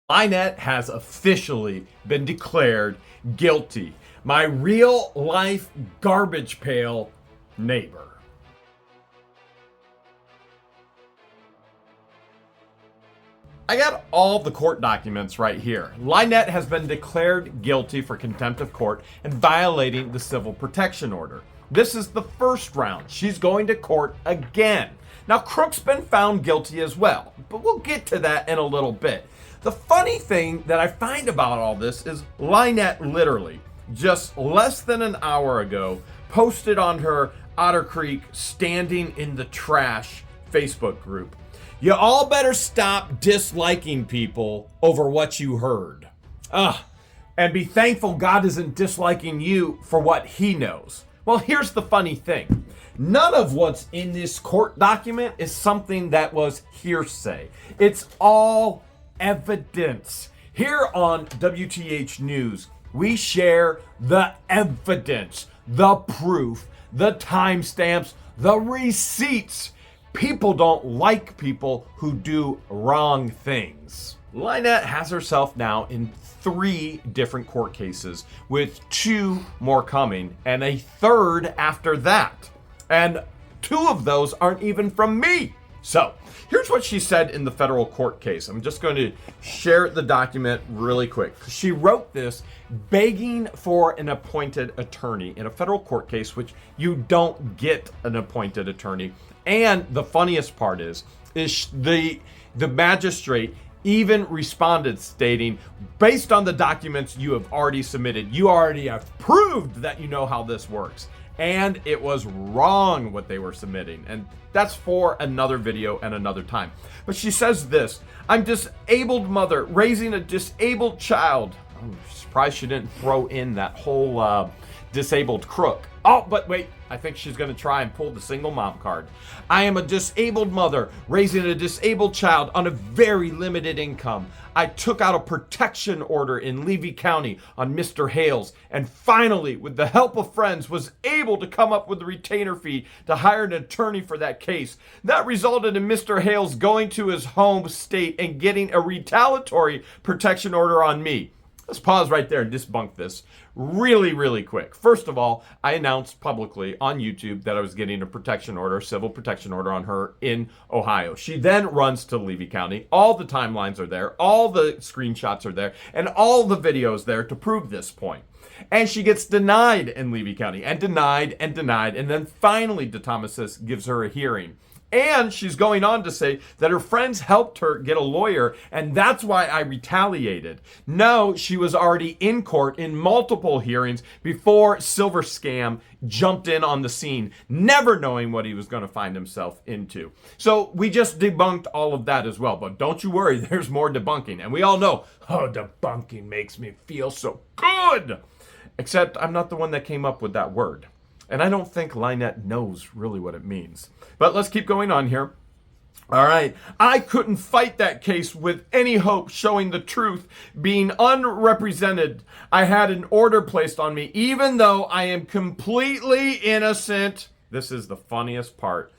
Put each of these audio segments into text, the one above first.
LIEnette has officially been declared guilty. My real life garbage pail neighbor. I got all the court documents right here. LIEnette has been declared guilty for contempt of court and violating the civil protection order. This is the first round. She's going to court again. Now, Crook's been found guilty as well, but we'll get to that in a little bit. The funny thing that I find about all this is LIEnette literally just less than an hour ago posted on her Otter Creek Standing in the Trash Facebook group, "You all better stop disliking people over what you heard. And be thankful God isn't disliking you for what he knows." Well, here's the funny thing. None of what's in this court document is something that was hearsay. It's all evidence. Here on WTH News, we share the evidence, the proof, the timestamps, the receipts. People don't like people who do wrong things. LIEnette has herself now in 3 different court cases, with 2 more coming and a 3rd after that. And 2 of those aren't even from me. So here's what she said in the federal court case. I'm just going to share the document really quick. She wrote this begging for an appointed attorney in a federal court case, which you don't get an appointed attorney. And the funniest part is the magistrate even responded stating, based on the documents you have already submitted, you already have proved that you know how this works. And it was wrong what they were submitting. And that's for another video and another time. But she says this: "I'm disabled mother raising a disabled child." I'm surprised she didn't throw in that whole disabled crook. Oh, but wait, I think she's going to try and pull the single mom card. "I am a disabled mother raising a disabled child on a very limited income. I took out a protection order in Levy County on Mr. Hales, and finally, with the help of friends, was able to come up with a retainer fee to hire an attorney for that case. That resulted in Mr. Hales going to his home state and getting a retaliatory protection order on me." Let's pause right there and debunk this really, really quick. First of all, I announced publicly on YouTube that I was getting a protection order, civil protection order on her in Ohio. She then runs to Levy County. All the timelines are there. All the screenshots are there. And all the videos there to prove this point. And she gets denied in Levy County and denied and denied. And then finally, DeThomasis gives her a hearing. And she's going on to say that her friends helped her get a lawyer, and that's why I retaliated. No, she was already in court in multiple hearings before Silver Scam jumped in on the scene, never knowing what he was going to find himself into. So we just debunked all of that as well. But don't you worry, there's more debunking. And we all know, debunking makes me feel so good. Except I'm not the one that came up with that word. And I don't think LIEnette knows really what it means. But let's keep going on here. All right. "I couldn't fight that case with any hope showing the truth being unrepresented. I had an order placed on me, even though I am completely innocent." This is the funniest part.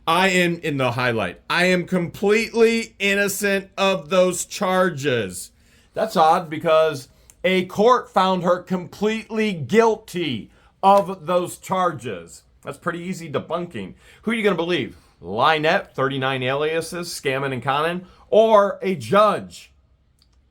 I am in the highlight. "I am completely innocent of those charges." That's odd because a court found her completely guilty of those charges. That's pretty easy debunking. Who are you going to believe? LIEnette, 39 aliases, scamming and conning, or a judge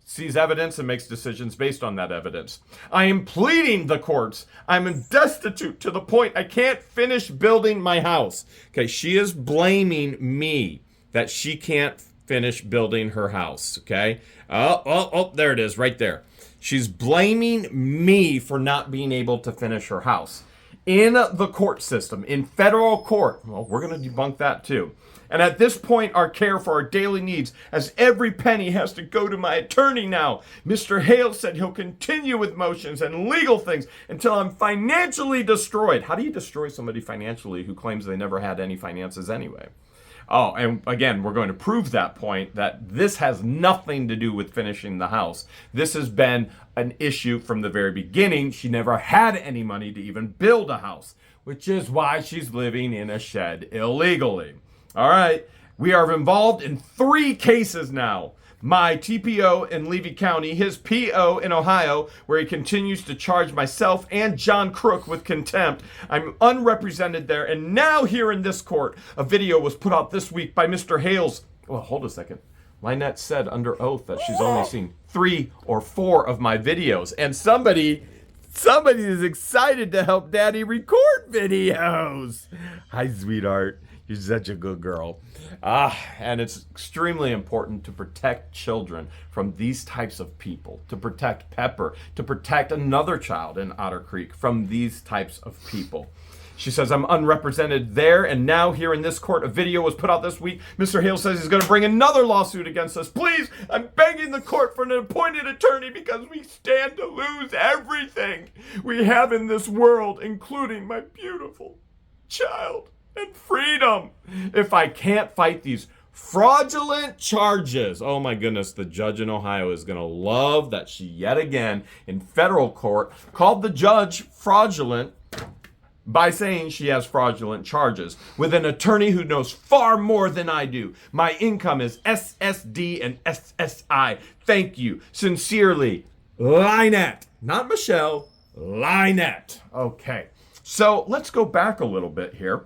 sees evidence and makes decisions based on that evidence? "I am pleading the courts. I'm destitute to the point I can't finish building my house." Okay, she is blaming me that she can't finish building her house. Okay. Oh, there it is right there. She's blaming me for not being able to finish her house. In the court system, in federal court, well, we're going to debunk that too. "And at this point, our care for our daily needs, as every penny has to go to my attorney now. Mr. Hale said he'll continue with motions and legal things until I'm financially destroyed." How do you destroy somebody financially who claims they never had any finances anyway? Oh, and again, we're going to prove that point, that this has nothing to do with finishing the house. This has been an issue from the very beginning. She never had any money to even build a house, which is why she's living in a shed illegally. All right, we are involved in 3 cases now. my TPO in Levy County, his PO in Ohio, where he continues to charge myself and John Crook with contempt. I'm unrepresented there, and now here in this court, a video was put out this week by Mr. Hales. Well, hold a second. LIEnette said under oath that she's only seen 3 or 4 of my videos, and somebody is excited to help Daddy record videos. Hi, sweetheart. You're such a good girl. And it's extremely important to protect children from these types of people, to protect Pepper, to protect another child in Otter Creek from these types of people. She says, I'm unrepresented there, and now here in this court, a video was put out this week. Mr. Hale says he's going to bring another lawsuit against us. Please, I'm begging the court for an appointed attorney because we stand to lose everything we have in this world, including my beautiful child and freedom. If I can't fight these fraudulent charges. Oh my goodness, the judge in Ohio is going to love that she yet again in federal court called the judge fraudulent by saying she has fraudulent charges with an attorney who knows far more than I do. My income is SSD and SSI. Thank you. Sincerely, LIEnette. Not Michelle, LIEnette. Okay, so let's go back a little bit here.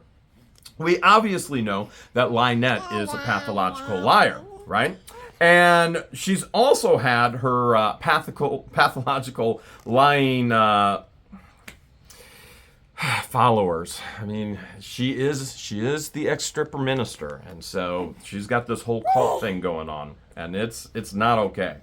We obviously know that LIEnette is a pathological liar, right? And she's also had her pathological lying followers. I mean, she is the ex-stripper minister, and so she's got this whole cult thing going on, and it's not okay.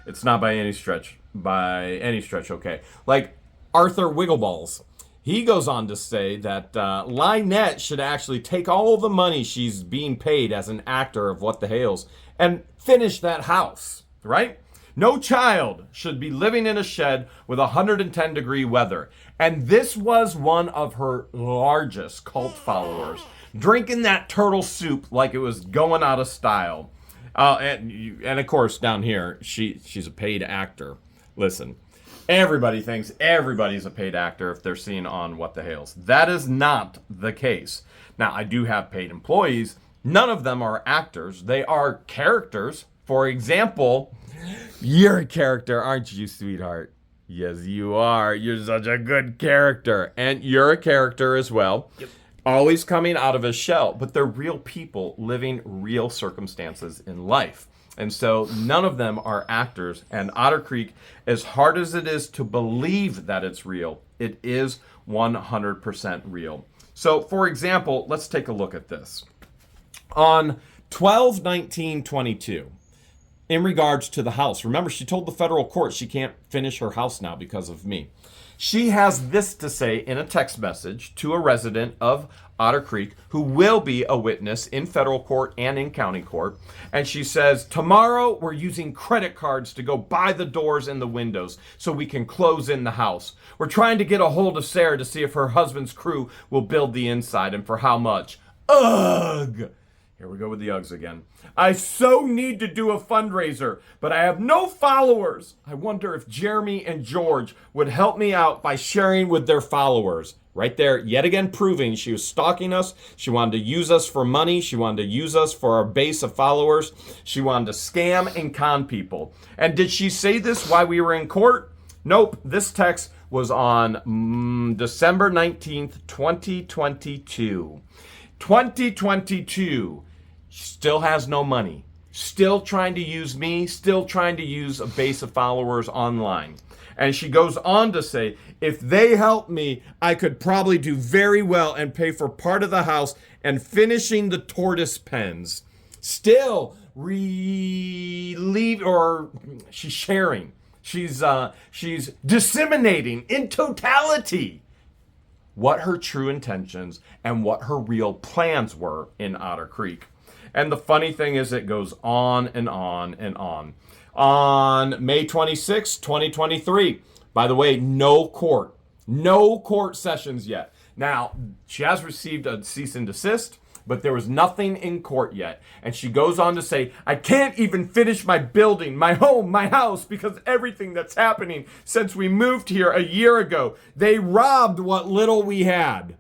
It's not by any stretch okay. Like Arthur Wiggleballs, he goes on to say that LIEnette should actually take all the money she's being paid as an actor of What the Hales and finish that house, right? No child should be living in a shed with 110-degree weather. And this was one of her largest cult followers, drinking that turtle soup like it was going out of style. And of course, down here, she's a paid actor. Listen, everybody thinks everybody's a paid actor if they're seen on What the Hales. That is not the case. Now, I do have paid employees. None of them are actors. They are characters. For example, you're a character, aren't you, sweetheart? Yes, you are. You're such a good character. And you're a character as well. Yep. Always coming out of a shell. But they're real people living real circumstances in life. And so none of them are actors. And Otter Creek, as hard as it is to believe that it's real, it is 100% real. So, for example, let's take a look at this. On 12/19/22, in regards to the house. Remember, she told the federal court she can't finish her house now because of me. She has this to say in a text message to a resident of Otter Creek who will be a witness in federal court and in county court. And she says, tomorrow we're using credit cards to go buy the doors and the windows so we can close in the house. We're trying to get a hold of Sarah to see if her husband's crew will build the inside and for how much. Ugh! Here we go with the Uggs again. I so need to do a fundraiser, but I have no followers. I wonder if Jeremy and George would help me out by sharing with their followers. Right there, yet again proving she was stalking us. She wanted to use us for money. She wanted to use us for our base of followers. She wanted to scam and con people. And did she say this while we were in court? Nope. This text was on December 19th, 2022. 2022. Still has no money. Still trying to use me. Still trying to use a base of followers online. And she goes on to say, if they help me, I could probably do very well and pay for part of the house and finishing the tortoise pens. Still she's sharing. She's disseminating in totality what her true intentions and what her real plans were in Otter Creek. And the funny thing is it goes on and on and on. On May 26, 2023, by the way, no court sessions yet. Now, she has received a cease and desist, but there was nothing in court yet. And she goes on to say, I can't even finish my building, my home, my house, because everything that's happening since we moved here a year ago. They robbed what little we had.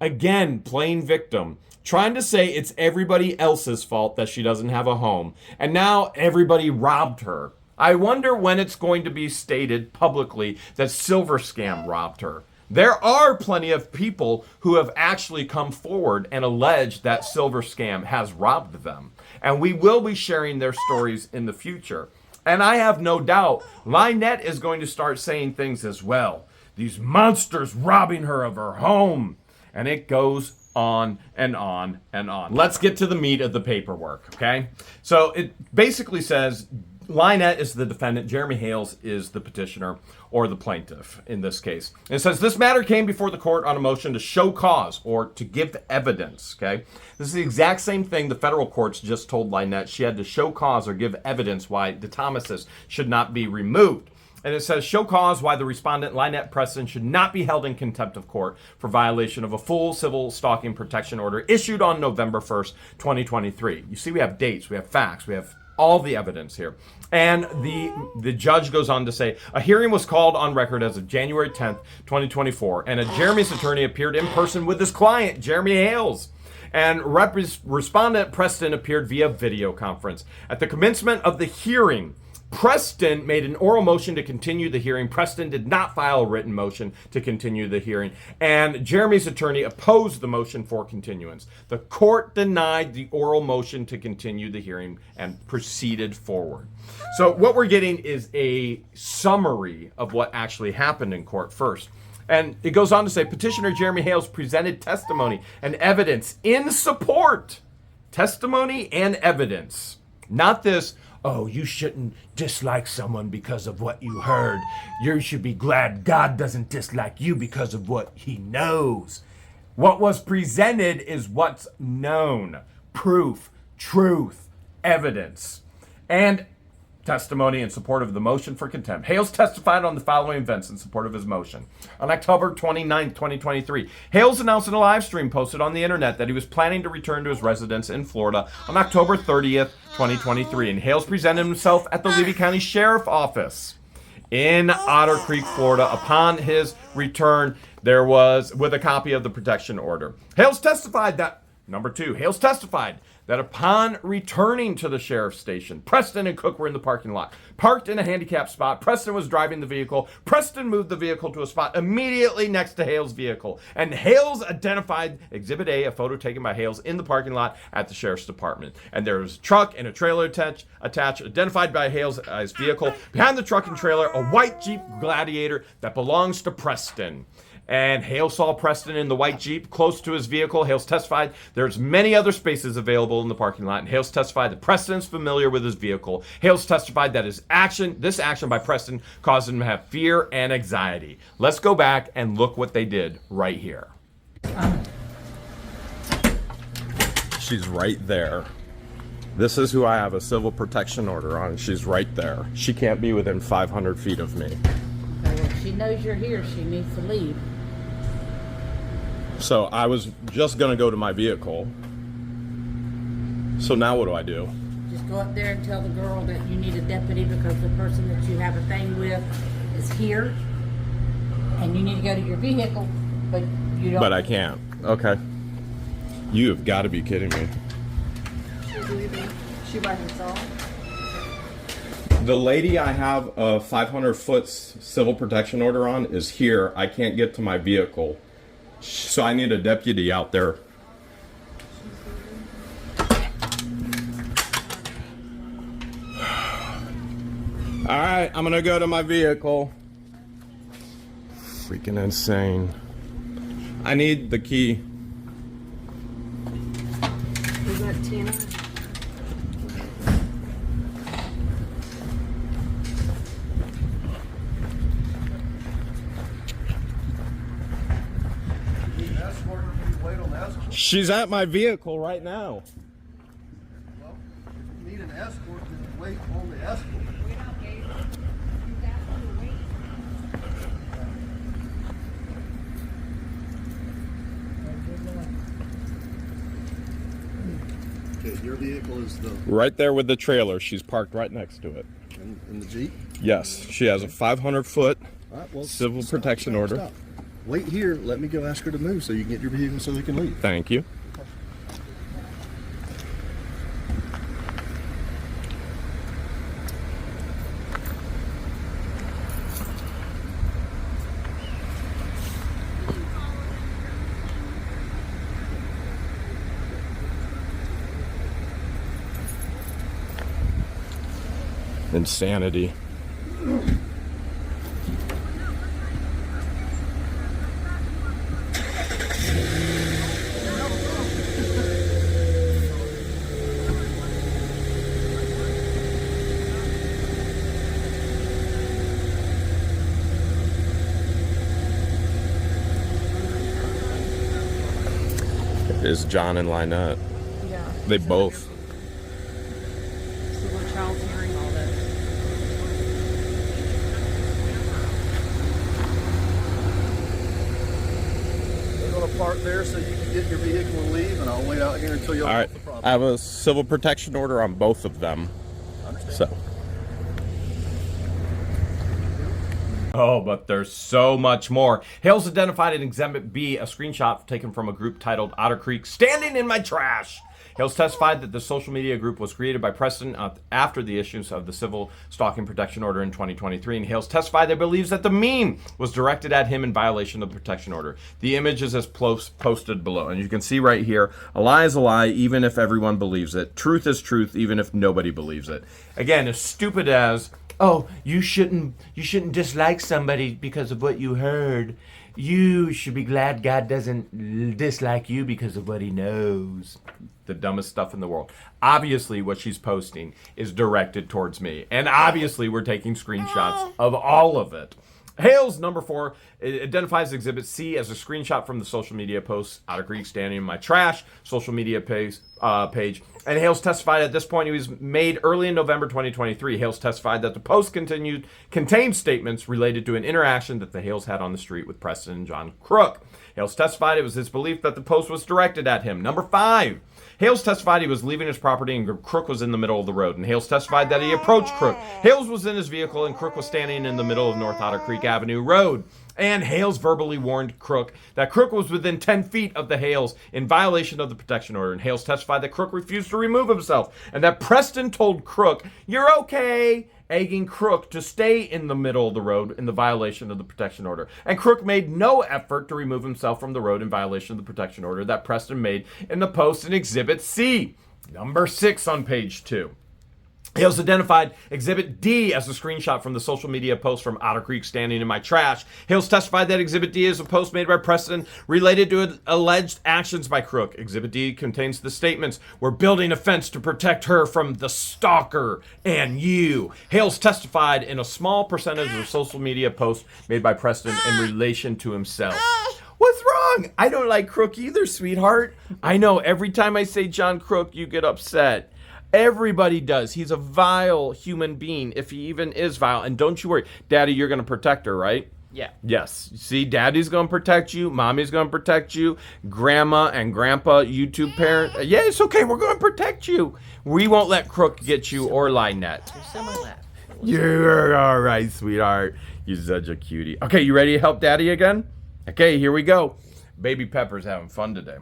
Again, playing victim. Trying to say it's everybody else's fault that she doesn't have a home. And now everybody robbed her. I wonder when it's going to be stated publicly that Silver Scam robbed her. There are plenty of people who have actually come forward and alleged that Silver Scam has robbed them. And we will be sharing their stories in the future. And I have no doubt LIEnette is going to start saying things as well. These monsters robbing her of her home. And it goes on and on and on. Let's get to the meat of the paperwork, okay? So it basically says LIEnette is the defendant, Jeremy Hales is the petitioner or the plaintiff in this case. And it says this matter came before the court on a motion to show cause or to give evidence, okay? This is the exact same thing the federal courts just told LIEnette. She had to show cause or give evidence why the Thomases should not be removed. And it says, show cause why the respondent, LIEnette Preston, should not be held in contempt of court for violation of a full civil stalking protection order issued on November 1st, 2023. You see, we have dates, we have facts, we have all the evidence here. And the judge goes on to say, a hearing was called on record as of January 10th, 2024, and Jeremy's attorney appeared in person with his client, Jeremy Hales. And respondent Preston appeared via video conference. At the commencement of the hearing, Preston made an oral motion to continue the hearing. Preston did not file a written motion to continue the hearing. And Jeremy's attorney opposed the motion for continuance. The court denied the oral motion to continue the hearing and proceeded forward. So what we're getting is a summary of what actually happened in court first. And it goes on to say, petitioner Jeremy Hales presented testimony and evidence in support. Testimony and evidence. Not this, oh, you shouldn't dislike someone because of what you heard. You should be glad God doesn't dislike you because of what he knows. What was presented is what's known. Proof, truth, evidence, and testimony in support of the motion for contempt. Hales testified on the following events in support of his motion. On October 29, 2023, Hales announced in a live stream posted on the internet that he was planning to return to his residence in Florida on October 30th, 2023. And Hales presented himself at the Levy County Sheriff Office in Otter Creek, Florida. Upon his return, there was with a copy of the protection order. Hales testified that, number two, Hales testified that upon returning to the sheriff's station, Preston and Cook were in the parking lot, parked in a handicapped spot. Preston was driving the vehicle. Preston moved the vehicle to a spot immediately next to Hales' vehicle. And Hales identified Exhibit A, a photo taken by Hales in the parking lot at the sheriff's department. And there was a truck and a trailer attached, identified by Hales' vehicle. Behind the truck and trailer, a white Jeep Gladiator that belongs to Preston. And Hales saw Preston in the white Jeep close to his vehicle. Hales testified there's many other spaces available in the parking lot. And Hales testified that Preston's familiar with his vehicle. Hales testified that this action by Preston caused him to have fear and anxiety. Let's go back and look what they did right here. She's right there. This is who I have a civil protection order on. She's right there. She can't be within 500 feet of me. Well, she knows you're here. She needs to leave. So I was just going to go to my vehicle. So now what do I do? Just go up there and tell the girl that you need a deputy because the person that you have a thing with is here. And you need to go to your vehicle, but you don't. But I can't. Okay. You have got to be kidding me. She's leaving. She by herself. The lady I have a 500-foot civil protection order on is here. I can't get to my vehicle. So I need a deputy out there. All right, I'm gonna go to my vehicle. Freaking insane. I need the key. Is that Tina? She's at my vehicle right now. Well, if you need an escort, then wait on the escort. Okay, your vehicle is the... Right there with the trailer. She's parked right next to it. In the Jeep? Yes, she has a 500-foot All right, well, civil protection order. wait here. Let me go ask her to move so you can get your vehicle so they can leave. Thank you. Insanity. Is John and LIEnette. Yeah. They both. So we're child's hearing all this. They're going to park there so you can get your vehicle and leave, and I'll wait out here until you're All right. off the property. I have a civil protection order on both of them. So. Oh, but there's so much more. Hales identified in Exhibit B a screenshot taken from a group titled Otter Creek Standing in My Trash. Hales testified that the social media group was created by Preston after the issuance of the civil stalking protection order in 2023. And Hales testified that he believes that the meme was directed at him in violation of the protection order. The image is as posted below. And you can see right here, a lie is a lie, even if everyone believes it. Truth is truth, even if nobody believes it. Again, as stupid as, oh, you shouldn't dislike somebody because of what you heard. You should be glad God doesn't dislike you because of what he knows. The dumbest stuff in the world. Obviously, what she's posting is directed towards me. And obviously, we're taking screenshots of all of it. Hales, number 4, identifies Exhibit C as a screenshot from the social media post, Otter Creek Standing in My Trash, social media page. And Hales testified at this point it was made early in November 2023. Hales testified that the post contained statements related to an interaction that the Hales had on the street with Preston and John Crook. Hales testified it was his belief that the post was directed at him. Number 5, Hales testified he was leaving his property and Crook was in the middle of the road. And Hales testified that he approached Crook. Hales was in his vehicle and Crook was standing in the middle of North Otter Creek Avenue Road. And Hales verbally warned Crook that Crook was within 10 feet of the Hales in violation of the protection order. And Hales testified that Crook refused to remove himself and that Preston told Crook, "You're okay," egging Crook to stay in the middle of the road in the violation of the protection order. And Crook made no effort to remove himself from the road in violation of the protection order that Preston made in the post in Exhibit C. Number 6 on page 2. Hales identified Exhibit D as a screenshot from the social media post from Otter Creek Standing in My Trash. Hales testified that Exhibit D is a post made by Preston related to alleged actions by Crook. Exhibit D contains the statements, "We're building a fence to protect her from the stalker and you." Hales testified in a small percentage of social media posts made by Preston in relation to himself. What's wrong? I don't like Crook either, sweetheart. I know every time I say John Crook, you get upset. Everybody does. He's a vile human being, if he even is vile. And don't you worry, Daddy, you're going to protect her, right? Yeah. Yes. See, Daddy's going to protect you. Mommy's going to protect you. Grandma and Grandpa, YouTube parent. Yeah, it's okay. We're going to protect you. We won't let Crook get you or LIEnette. You're all right, sweetheart. You're such a cutie. Okay, you ready to help Daddy again? Okay, here we go. Baby Pepper's having fun today.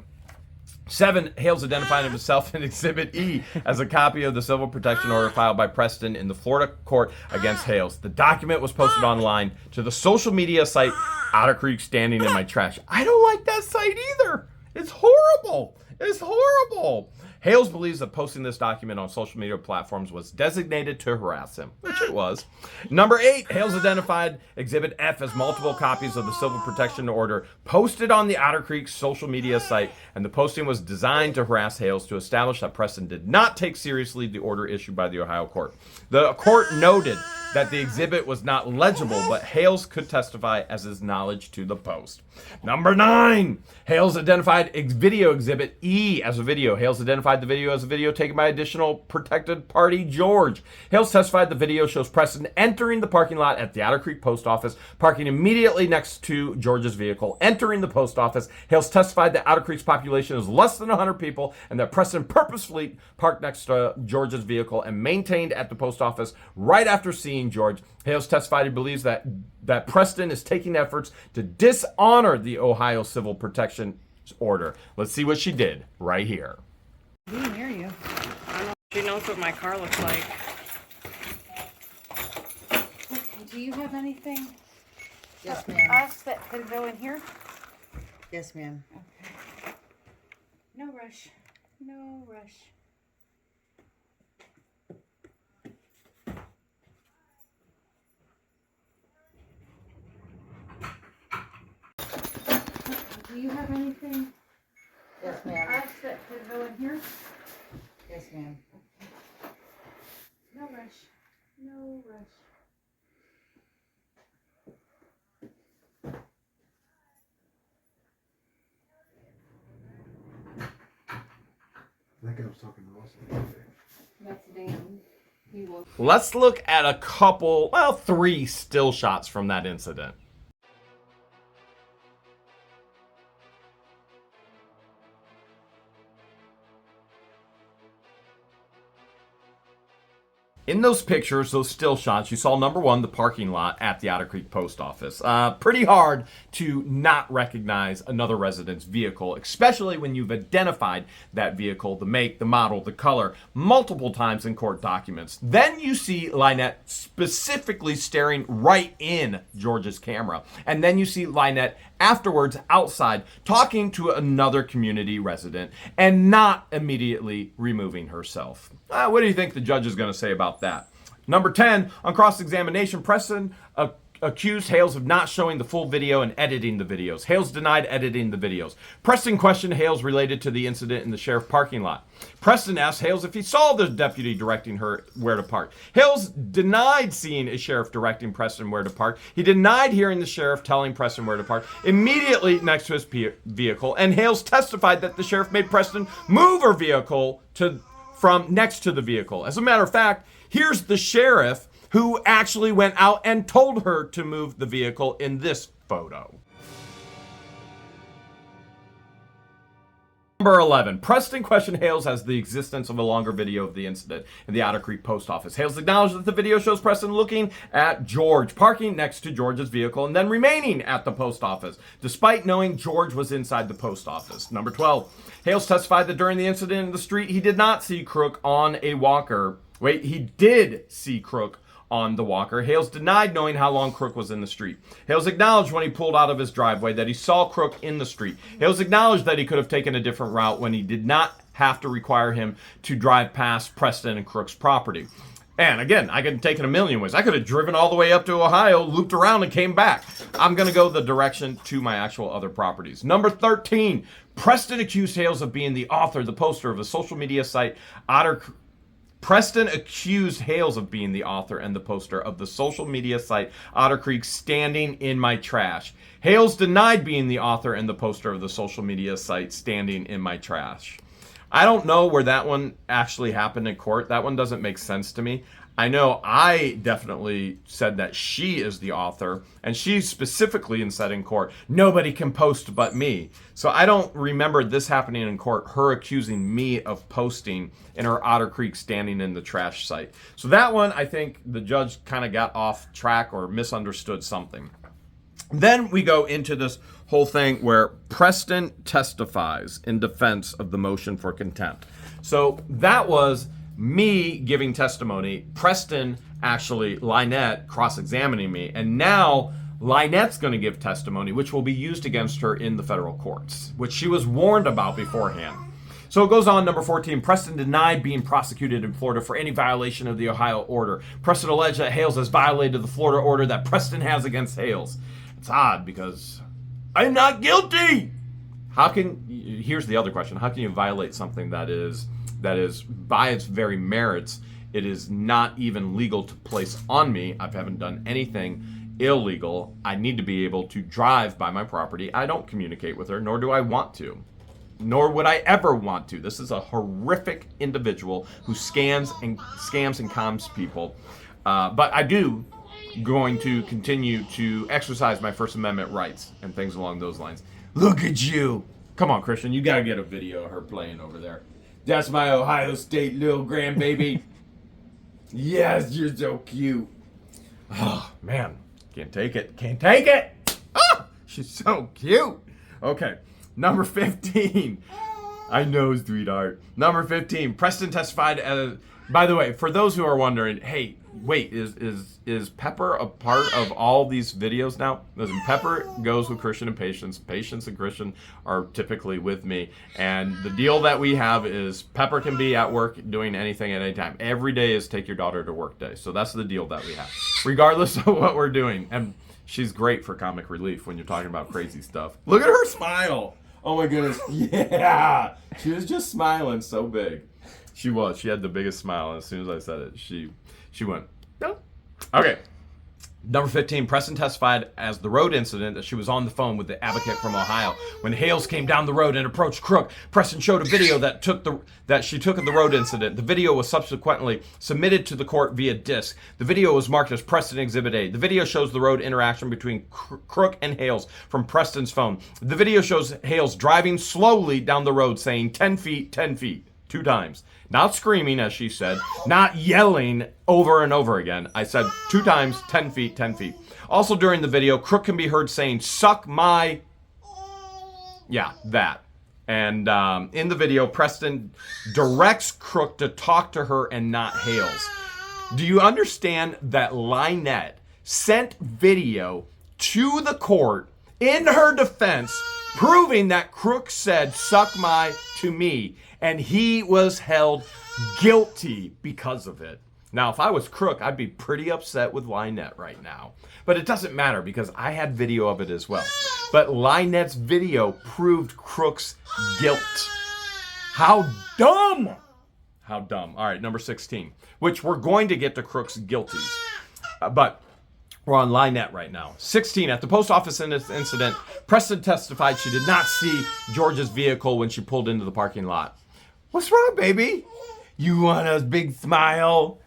7, Hales identified himself in Exhibit E as a copy of the civil protection order filed by Preston in the Florida court against Hales. The document was posted online to the social media site Otter Creek Standing in My Trash. I don't like that site either. It's horrible. It's horrible. Hales believes that posting this document on social media platforms was designated to harass him, which it was. Number 8, Hales identified Exhibit F as multiple copies of the civil protection order posted on the Otter Creek social media site, and the posting was designed to harass Hales to establish that Preston did not take seriously the order issued by the Ohio court. The court noted that the exhibit was not legible, but Hales could testify as his knowledge to the post. Number 9, Hales identified video Exhibit E as a video. Hales identified the video as a video taken by additional protected party George. Hales testified the video shows Preston entering the parking lot at the Otter Creek post office, parking immediately next to George's vehicle, entering the post office. Hales testified that Otter Creek's population is less than 100 people and that Preston purposefully parked next to George's vehicle and maintained at the post office right after seeing seeing George. Hales testified he believes that Preston is taking efforts to dishonor the Ohio Civil Protection Order. Let's see what she did right here. We can hear you. I don't know if she knows what my car looks like. Do you have anything? Yes, for ma'am. us that could go in here? Yes, ma'am. Okay. No rush. No rush. Do you have anything Yes, for ma'am. us that could go in here? Yes, ma'am. No rush. No rush. I think I was talking to Ross. That's Dan. He will. Let's look at a couple, well, 3 still shots from that incident. In those pictures, those still shots, you saw number 1, the parking lot at the Otter Creek Post Office. Pretty hard to not recognize another resident's vehicle, especially when you've identified that vehicle, the make, the model, the color, multiple times in court documents. Then you see LIEnette specifically staring right in George's camera. And then you see LIEnette afterwards outside talking to another community resident and not immediately removing herself. What do you think the judge is going to say about that? Number 10, on cross-examination, Preston accused Hales of not showing the full video and editing the videos. Hales denied editing the videos. Preston questioned Hales related to the incident in the sheriff parking lot. Preston asked Hales if he saw the deputy directing her where to park. Hales denied seeing a sheriff directing Preston where to park. He denied hearing the sheriff telling Preston where to park immediately next to his vehicle, and Hales testified that the sheriff made Preston move her vehicle from next to the vehicle. As a matter of fact, here's the sheriff who actually went out and told her to move the vehicle in this photo. Number 11, Preston questioned Hales as the existence of a longer video of the incident in the Otter Creek Post Office. Hales acknowledged that the video shows Preston looking at George, parking next to George's vehicle, and then remaining at the post office, despite knowing George was inside the post office. Number 12, Hales testified that during the incident in the street, he did not see Crook on a walker. Wait, he did see Crook on the walker. Hales denied knowing how long Crook was in the street. Hales acknowledged when he pulled out of his driveway that he saw Crook in the street. Hales acknowledged that he could have taken a different route when he did not have to require him to drive past Preston and Crook's property. And again, I could have taken a million ways. I could have driven all the way up to Ohio, looped around, and came back. I'm going to go the direction to my actual other properties. Number 13, Preston accused Hales of being the author, the poster of the social media site Preston accused Hales of being the author and the poster of the social media site Otter Creek Standing in My Trash. Hales denied being the author and the poster of the social media site Standing in My Trash. I don't know where that one actually happened in court. That one doesn't make sense to me. I know I definitely said that she is the author, and she specifically said in court, nobody can post but me. So I don't remember this happening in court, her accusing me of posting in her Otter Creek Standing in the Trash site. So that one, I think the judge kind of got off track or misunderstood something. Then we go into this whole thing where Preston testifies in defense of the motion for contempt. So that was me giving testimony, Preston actually, LIEnette, cross-examining me, and now LIEnette's going to give testimony, which will be used against her in the federal courts, which she was warned about beforehand. So it goes on, number 14, Preston denied being prosecuted in Florida for any violation of the Ohio order. Preston alleged that Hales has violated the Florida order that Preston has against Hales. It's odd because I'm not guilty. Here's the other question, how can you violate something that is by its very merits, it is not even legal to place on me? I haven't done anything illegal. I need to be able to drive by my property. I don't communicate with her, nor do I want to. Nor would I ever want to. This is a horrific individual who scams and cons people. But I do going to continue to exercise my First Amendment rights and things along those lines. Look at you. Come on, Christian. You got to get a video of her playing over there. That's my Ohio State little grandbaby. Yes, you're so cute. Oh, man. Can't take it. Can't take it. Oh, she's so cute. Okay. Number 15. I know, sweetheart. Number 15. Preston testified as... By the way, for those who are wondering, hey, wait, is Pepper a part of all these videos now? Listen, Pepper goes with Christian and Patience. Patience and Christian are typically with me. And the deal that we have is Pepper can be at work doing anything at any time. Every day is take your daughter to work day. So that's the deal that we have, regardless of what we're doing. And she's great for comic relief when you're talking about crazy stuff. Look at her smile. Oh my goodness. Yeah. She was just smiling so big. She was. She had the biggest smile. And as soon as I said it, she went, no. Okay. Number 15, Preston testified as the road incident that she was on the phone with the advocate from Ohio. When Hales came down the road and approached Crook, Preston showed a video that she took of the road incident. The video was subsequently submitted to the court via disc. The video was marked as Preston Exhibit A. The video shows the road interaction between Crook and Hales from Preston's phone. The video shows Hales driving slowly down the road saying 10 feet, 10 feet, 2 times. Not screaming, as she said, not yelling over and over again. I said 2 times, 10 feet, 10 feet. Also during the video, Crook can be heard saying, suck my... Yeah, that. And in the video, Preston directs Crook to talk to her and not Hales. Do you understand that LIEnette sent video to the court in her defense proving that Crook said, suck my to me, and he was held guilty because of it. Now, if I was Crook, I'd be pretty upset with LIEnette right now. But it doesn't matter because I had video of it as well. But LIEnette's video proved Crook's guilt. How dumb! How dumb. All right, number 16, which we're going to get to Crook's guilties. But we're on LIEnette right now. 16, at the post office incident, Preston testified she did not see George's vehicle when she pulled into the parking lot. What's wrong, baby? You want a big smile?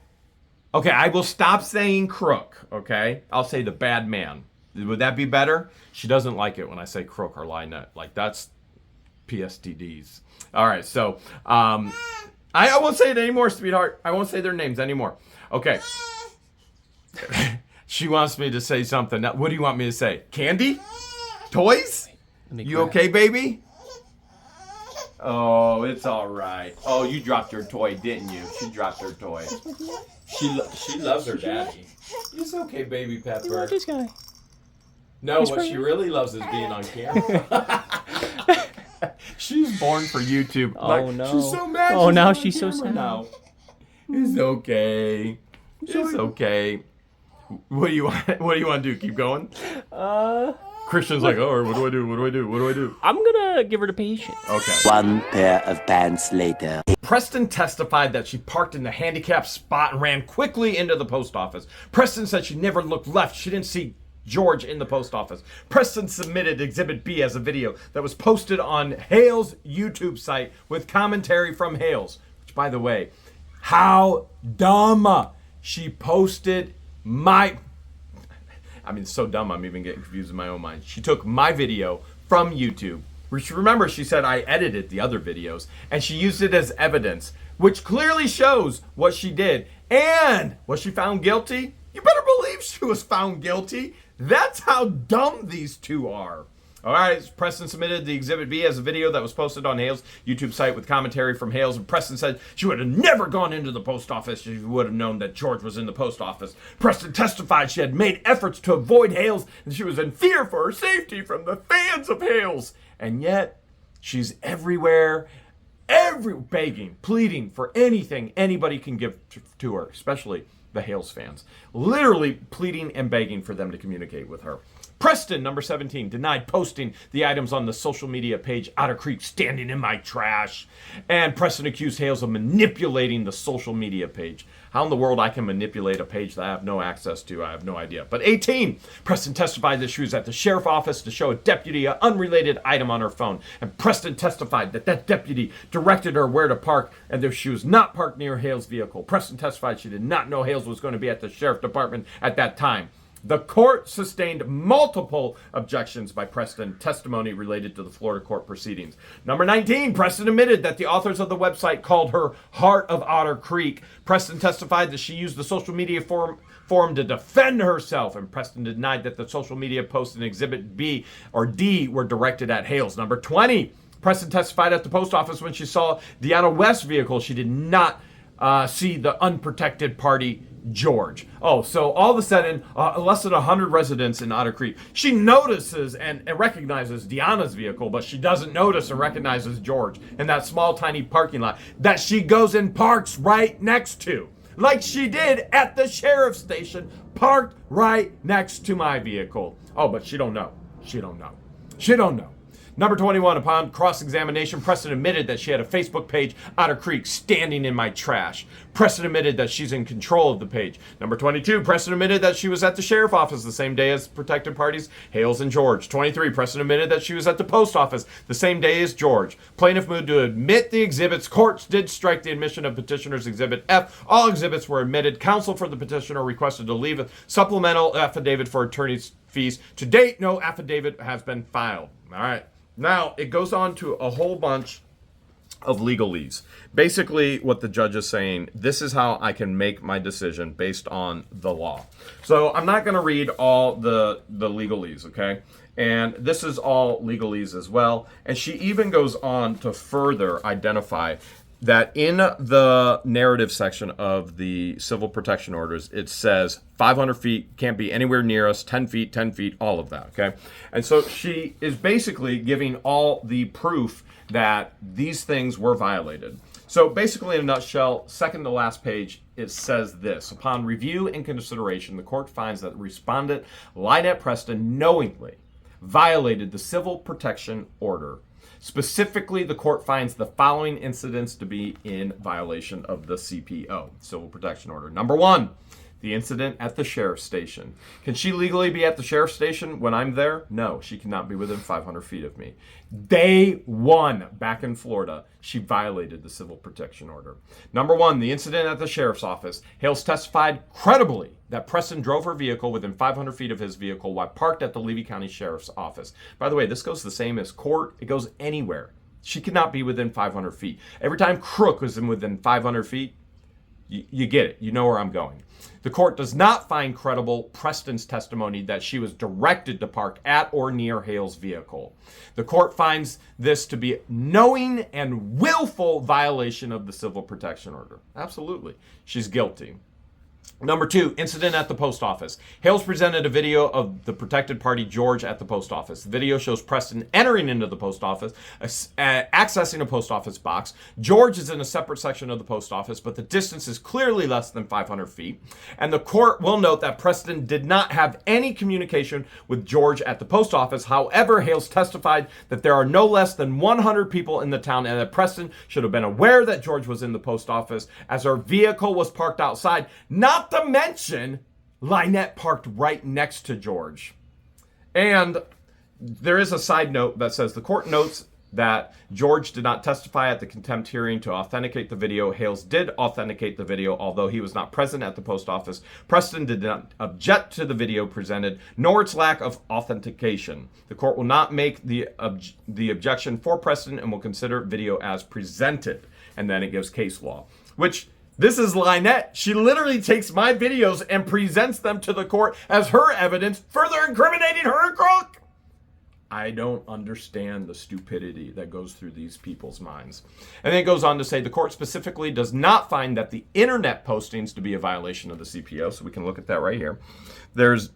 Okay, I will stop saying Crook, okay? I'll say the bad man. Would that be better? She doesn't like it when I say Crook or LIEnette. Like, that's PSTDs. All right, so I won't say it anymore, sweetheart. I won't say their names anymore. Okay. She wants me to say something. Now, what do you want me to say? Candy? Toys? You okay, baby? Oh, it's all right. Oh, you dropped your toy, didn't you? She dropped her toy. She loves her daddy. It's okay, baby Pepper. You want this guy? No, what she really loves is being on camera. She's born for YouTube. Oh, no. She's so mad. Oh, now on she's so camera sad. now. It's okay. It's okay. What do you want? What do you want to do? Keep going? Christian's like, oh, what do I do? What do I do? What do I do? I'm gonna give her the patience. Okay. 1 pair of pants later. Preston testified that she parked in the handicapped spot and ran quickly into the post office. Preston said she never looked left. She didn't see George in the post office. Preston submitted Exhibit B as a video that was posted on Hales' YouTube site with commentary from Hales. Which, by the way, how dumb. She posted so dumb I'm even getting confused in my own mind. She took my video from YouTube, which, remember, she said I edited the other videos, and she used it as evidence, which clearly shows what she did. And was she found guilty? You better believe she was found guilty. That's how dumb these two are. All right, Preston submitted the Exhibit B as a video that was posted on Hales' YouTube site with commentary from Hales, and Preston said she would have never gone into the post office if she would have known that George was in the post office. Preston testified she had made efforts to avoid Hales, and she was in fear for her safety from the fans of Hales. And yet, she's everywhere, begging, pleading for anything anybody can give to her, especially the Hales fans. Literally pleading and begging for them to communicate with her. Preston, number 17, denied posting the items on the social media page Otter Creek standing in my trash. And Preston accused Hales of manipulating the social media page. How in the world I can manipulate a page that I have no access to, I have no idea. But 18, Preston testified that she was at the sheriff's office to show a deputy an unrelated item on her phone. And Preston testified that that deputy directed her where to park and that she was not parked near Hales' vehicle. Preston testified she did not know Hales was going to be at the sheriff's department at that time. The court sustained multiple objections by Preston, testimony related to the Florida court proceedings. Number 19, Preston admitted that the authors of the website called her Heart of Otter Creek. Preston testified that she used the social media forum forum to defend herself, and Preston denied that the social media posts in Exhibit B or D were directed at Hales. Number 20, Preston testified at the post office when she saw Deanna West's vehicle. She did not see the unprotected party George. Oh, so all of a sudden, less than 100 residents in Otter Creek. She notices and recognizes Deanna's vehicle, but she doesn't notice and recognizes George in that small, tiny parking lot that she goes and parks right next to. Like she did at the sheriff's station, parked right next to my vehicle. Oh, but she don't know. She don't know. She don't know. Number 21, upon cross-examination, Preston admitted that she had a Facebook page, Otter Creek, standing in my trash. Preston admitted that she's in control of the page. Number 22, Preston admitted that she was at the sheriff's office the same day as protected parties, Hales and George. 23, Preston admitted that she was at the post office the same day as George. Plaintiff moved to admit the exhibits. Courts did strike the admission of petitioner's Exhibit F. All exhibits were admitted. Counsel for the petitioner requested to leave a supplemental affidavit for attorney's fees. To date, no affidavit has been filed. All right. Now, it goes on to a whole bunch of legalese. Basically, what the judge is saying, this is how I can make my decision based on the law. So I'm not going to read all the legalese, okay? And this is all legalese as well. And she even goes on to further identify that in the narrative section of the civil protection orders, it says 500 feet, can't be anywhere near us, 10 feet, all of that, okay? And so she is basically giving all the proof that these things were violated. So basically, in a nutshell, second to last page, it says this. Upon review and consideration, the court finds that respondent LIEnette Preston knowingly violated the civil protection order. Specifically, the court finds the following incidents to be in violation of the CPO, Civil Protection Order. Number 1, the incident at the sheriff's station. Can she legally be at the sheriff's station when I'm there? No, she cannot be within 500 feet of me. Day 1, back in Florida, she violated the Civil Protection Order. Number 1, the incident at the sheriff's office. Hales testified credibly that Preston drove her vehicle within 500 feet of his vehicle while parked at the Levy County Sheriff's Office. By the way, this goes the same as court. It goes anywhere. She cannot be within 500 feet. Every time Crook was within 500 feet, you get it. You know where I'm going. The court does not find credible Preston's testimony that she was directed to park at or near Hale's vehicle. The court finds this to be knowing and willful violation of the Civil Protection Order. Absolutely. She's guilty. Number 2, incident at the post office. Hales presented a video of the protected party George at the post office. The video shows Preston entering into the post office, accessing a post office box. George is in a separate section of the post office, but the distance is clearly less than 500 feet. And the court will note that Preston did not have any communication with George at the post office. However, Hales testified that there are no less than 100 people in the town and that Preston should have been aware that George was in the post office as her vehicle was parked outside. Not to mention, LIEnette parked right next to George. And there is a side note that says the court notes that George did not testify at the contempt hearing to authenticate the video. Hales did authenticate the video, although he was not present at the post office. Preston did not object to the video presented, nor its lack of authentication. The court will not make the objection for Preston and will consider video as presented. And then it gives case law, which... This is LIEnette. She literally takes my videos and presents them to the court as her evidence, further incriminating her and Crook. I don't understand the stupidity that goes through these people's minds. And then it goes on to say the court specifically does not find that the internet postings to be a violation of the CPO. So we can look at that right here. There is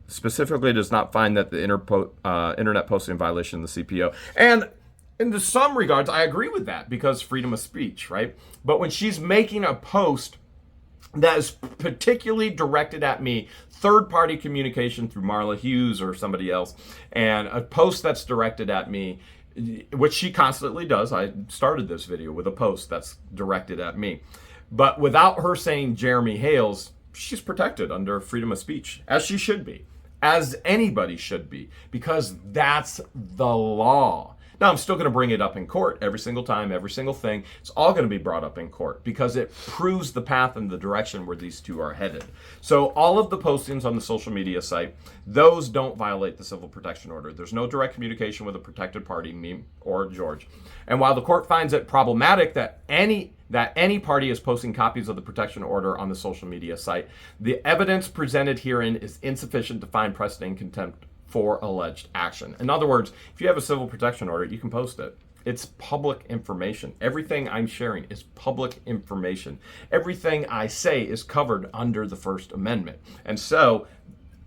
specifically does not find that the internet posting violation of the CPO. And in some regards, I agree with that because freedom of speech, right? But when she's making a post that is particularly directed at me, third-party communication through Marla Hughes or somebody else, and a post that's directed at me, which she constantly does. I started this video with a post that's directed at me. But without her saying Jeremy Hales, she's protected under freedom of speech, as she should be, as anybody should be, because that's the law. Now, I'm still going to bring it up in court every single time, every single thing. It's all going to be brought up in court because it proves the path and the direction where these two are headed. So all of the postings on the social media site, those don't violate the civil protection order. There's no direct communication with a protected party, me or George. And while the court finds it problematic that any party is posting copies of the protection order on the social media site, the evidence presented herein is insufficient to find precedent in contempt for alleged action. In other words, if you have a civil protection order, you can post it. It's public information. Everything I'm sharing is public information. Everything I say is covered under the First Amendment. And so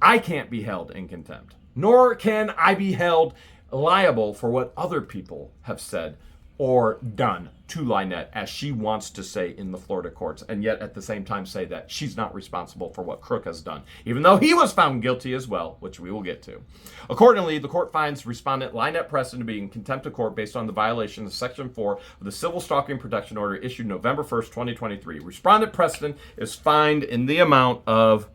I can't be held in contempt, nor can I be held liable for what other people have said or done to LIEnette, as she wants to say in the Florida courts, and yet at the same time say that she's not responsible for what Crook has done, even though he was found guilty as well, which we will get to. Accordingly, the court finds respondent LIEnette Preston to be in contempt of court based on the violation of Section 4 of the Civil Stalking Protection Order issued November 1st, 2023. Respondent Preston is fined in the amount of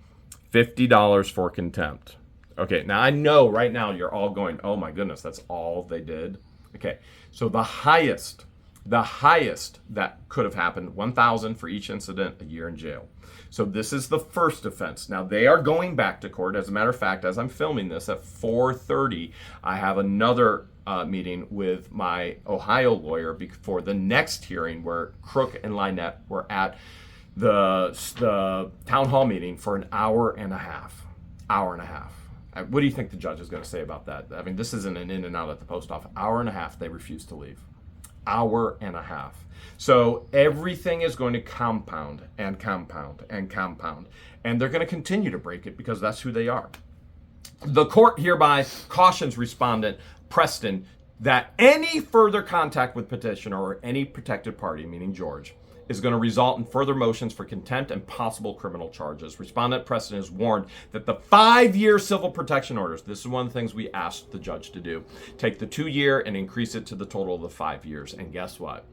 $50 for contempt. Okay, now I know right now you're all going, oh my goodness, that's all they did? Okay, so the highest that could have happened, $1,000 for each incident, a year in jail. So this is the first offense. Now they are going back to court. As a matter of fact, as I'm filming this at 4:30, I have another meeting with my Ohio lawyer for the next hearing where Crook and LIEnette were at the town hall meeting for an hour and a half. What do you think the judge is going to say about that? I mean, this isn't an in and out at the post office. Hour and a half, they refuse to leave. Hour and a half. So everything is going to compound and compound and compound. And they're going to continue to break it because that's who they are. The court hereby cautions respondent Preston that any further contact with petitioner or any protected party, meaning George, is going to result in further motions for contempt and possible criminal charges. Respondent Preston is warned that the 5-year civil protection orders, this is one of the things we asked the judge to do, take the 2-year and increase it to the total of the 5 years. And guess what?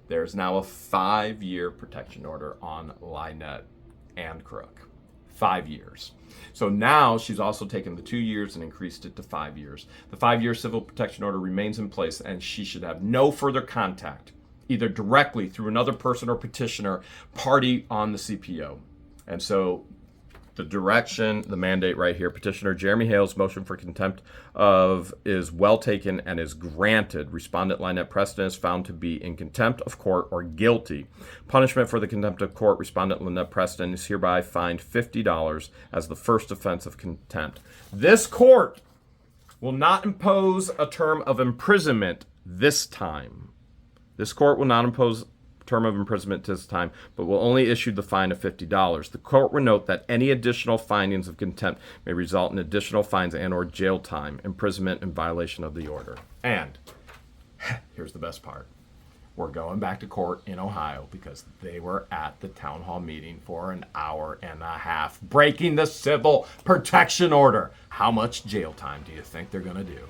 There's now a 5-year protection order on LIEnette and Crook. 5 years. So now she's also taken the 2 years and increased it to 5 years. The 5-year civil protection order remains in place and she should have no further contact, either directly through another person or petitioner, party on the CPO. And so the direction, the mandate right here, petitioner Jeremy Hale's motion for contempt is well taken and is granted. Respondent LIEnette Preston is found to be in contempt of court or guilty. Punishment for the contempt of court, respondent LIEnette Preston is hereby fined $50 as the first offense of contempt. This court will not impose a term of imprisonment this time. This court will not impose a term of imprisonment this time, but will only issue the fine of $50. The court will note that any additional findings of contempt may result in additional fines and or jail time, imprisonment in violation of the order. And here's the best part. We're going back to court in Ohio because they were at the town hall meeting for an hour and a half, breaking the civil protection order. How much jail time do you think they're going to do?